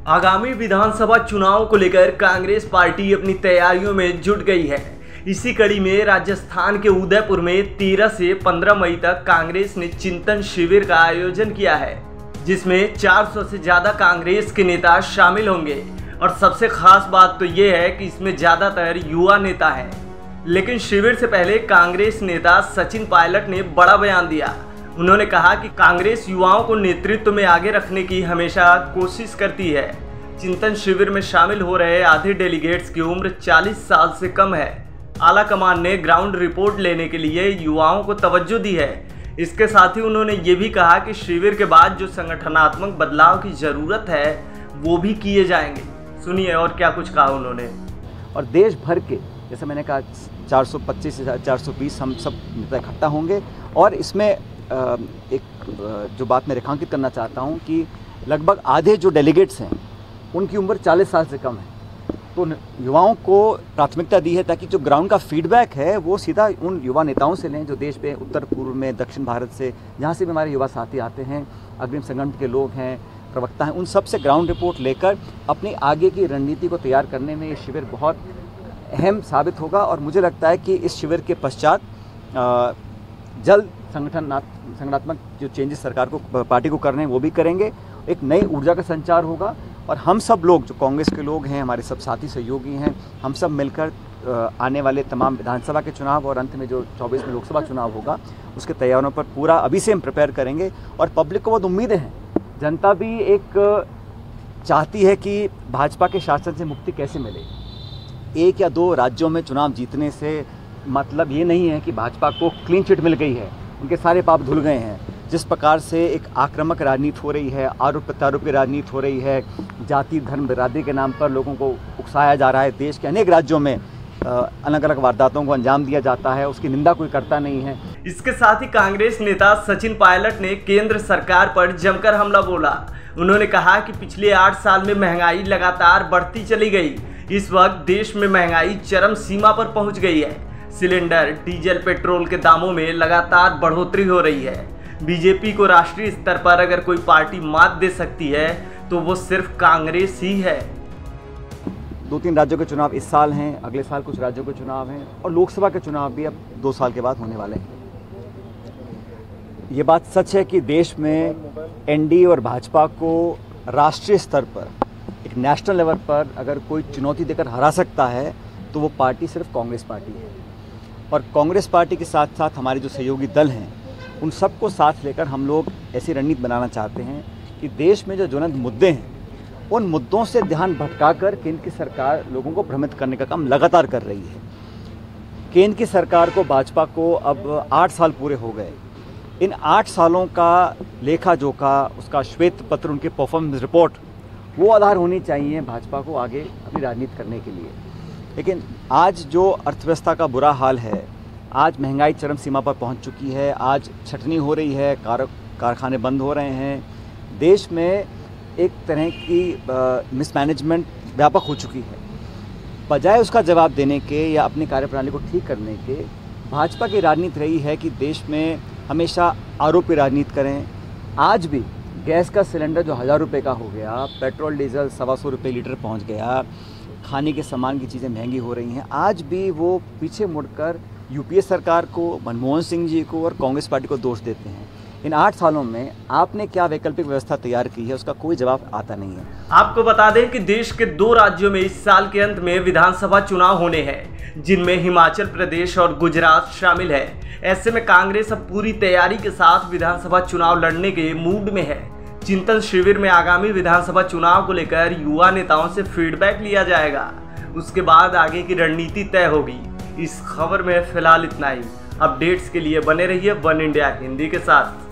आगामी विधानसभा चुनाव को लेकर कांग्रेस पार्टी अपनी तैयारियों में जुट गई है। इसी कड़ी में राजस्थान के उदयपुर में 13 से 15 मई तक कांग्रेस ने चिंतन शिविर का आयोजन किया है, जिसमें 400 से ज्यादा कांग्रेस के नेता शामिल होंगे। और सबसे खास बात तो ये है कि इसमें ज्यादातर युवा नेता हैं। लेकिन शिविर से पहले कांग्रेस नेता सचिन पायलट ने बड़ा बयान दिया। उन्होंने कहा कि कांग्रेस युवाओं को नेतृत्व में आगे रखने की हमेशा कोशिश करती है। चिंतन शिविर में शामिल हो रहे आधे डेलीगेट्स की उम्र 40 साल से कम है। आला कमान ने ग्राउंड रिपोर्ट लेने के लिए युवाओं को तवज्जो दी है। इसके साथ ही उन्होंने ये भी कहा कि शिविर के बाद जो संगठनात्मक बदलाव की जरूरत है वो भी किए जाएंगे। सुनिए और क्या कुछ कहा उन्होंने। और देश भर के, जैसे मैंने कहा, 425 से 420 हम सब नेता इकट्ठा होंगे। और इसमें एक जो बात मैं रेखांकित करना चाहता हूं कि लगभग आधे जो डेलीगेट्स हैं उनकी उम्र 40 साल से कम है। तो युवाओं को प्राथमिकता दी है ताकि जो ग्राउंड का फीडबैक है वो सीधा उन युवा नेताओं से लें जो देश में उत्तर पूर्व में, दक्षिण भारत से, जहाँ से भी हमारे युवा साथी आते हैं, अग्रिम संगठन के लोग हैं, प्रवक्ता हैं, उन सब से ग्राउंड रिपोर्ट लेकर अपनी आगे की रणनीति को तैयार करने में ये शिविर बहुत अहम साबित होगा। और मुझे लगता है कि इस शिविर के पश्चात जल्द संगठनात्मक जो चेंजेस सरकार को, पार्टी को करने हैं वो भी करेंगे। एक नई ऊर्जा का संचार होगा और हम सब लोग जो कांग्रेस के लोग हैं, हमारे सब साथी सहयोगी हैं, हम सब मिलकर आने वाले तमाम विधानसभा के चुनाव और अंत में जो 24 में लोकसभा चुनाव होगा उसके तैयारियों पर पूरा अभी से हम प्रिपेयर करेंगे। और पब्लिक को बहुत उम्मीदें हैं। जनता भी एक चाहती है कि भाजपा के शासन से मुक्ति कैसे मिले। 1 या 2 राज्यों में चुनाव जीतने से मतलब ये नहीं है कि भाजपा को क्लीन चिट मिल गई है, उनके सारे पाप धुल गए हैं। जिस प्रकार से एक आक्रामक राजनीति हो रही है, आरोप प्रत्यारोप की राजनीति हो रही है, जाति धर्म बिरादरी के नाम पर लोगों को उकसाया जा रहा है, देश के अनेक राज्यों में अलग अलग वारदातों को अंजाम दिया जाता है, उसकी निंदा कोई करता नहीं है। इसके साथ ही कांग्रेस नेता सचिन पायलट ने केंद्र सरकार पर जमकर हमला बोला। उन्होंने कहा कि पिछले 8 साल में महंगाई लगातार बढ़ती चली गई। इस वक्त देश में महंगाई चरम सीमा पर पहुंच गई है। सिलेंडर, डीजल, पेट्रोल के दामों में लगातार बढ़ोतरी हो रही है। बीजेपी को राष्ट्रीय स्तर पर अगर कोई पार्टी मात दे सकती है तो वो सिर्फ कांग्रेस ही है। 2-3 राज्यों के चुनाव इस साल हैं, अगले साल कुछ राज्यों के चुनाव हैं और लोकसभा के चुनाव भी अब 2 साल के बाद होने वाले हैं। ये बात सच है कि देश में एनडीए और भाजपा को राष्ट्रीय स्तर पर, एक नेशनल लेवल पर अगर कोई चुनौती देकर हरा सकता है तो वो पार्टी सिर्फ कांग्रेस पार्टी है। और कांग्रेस पार्टी के साथ साथ हमारे जो सहयोगी दल हैं उन सबको साथ लेकर हम लोग ऐसी रणनीति बनाना चाहते हैं कि देश में जो ज्वलंत मुद्दे हैं उन मुद्दों से ध्यान भटकाकर केंद्र की सरकार लोगों को भ्रमित करने का काम लगातार कर रही है। केंद्र की सरकार को, भाजपा को अब 8 साल पूरे हो गए। इन 8 सालों का लेखा जोखा, उसका श्वेत पत्र, उनकी परफॉर्मेंस रिपोर्ट वो आधार होनी चाहिए भाजपा को आगे अपनी राजनीति करने के लिए। लेकिन आज जो अर्थव्यवस्था का बुरा हाल है, आज महंगाई चरम सीमा पर पहुंच चुकी है, आज छटनी हो रही है, कारखाने बंद हो रहे हैं, देश में एक तरह की मिसमैनेजमेंट व्यापक हो चुकी है। बजाय उसका जवाब देने के या अपनी कार्यप्रणाली को ठीक करने के, भाजपा की राजनीति रही है कि देश में हमेशा आरोप की राजनीति करें। आज भी गैस का सिलेंडर जो 1000 रुपये का हो गया, पेट्रोल डीजल 125 रुपये लीटर पहुँच गया, खाने के सामान की चीज़ें महंगी हो रही हैं, आज भी वो पीछे मुड़कर यूपीए सरकार को, मनमोहन सिंह जी को और कांग्रेस पार्टी को दोष देते हैं। इन 8 सालों में आपने क्या वैकल्पिक व्यवस्था तैयार की है उसका कोई जवाब आता नहीं है। आपको बता दें कि देश के 2 राज्यों में इस साल के अंत में विधानसभा चुनाव होने हैं, जिनमें हिमाचल प्रदेश और गुजरात शामिल है। ऐसे में कांग्रेस अब पूरी तैयारी के साथ विधानसभा चुनाव लड़ने के मूड में है। चिंतन शिविर में आगामी विधानसभा चुनाव को लेकर युवा नेताओं से फीडबैक लिया जाएगा। उसके बाद आगे की रणनीति तय होगी। इस खबर में फिलहाल इतना ही। अपडेट्स के लिए बने रहिए वन इंडिया हिंदी के साथ।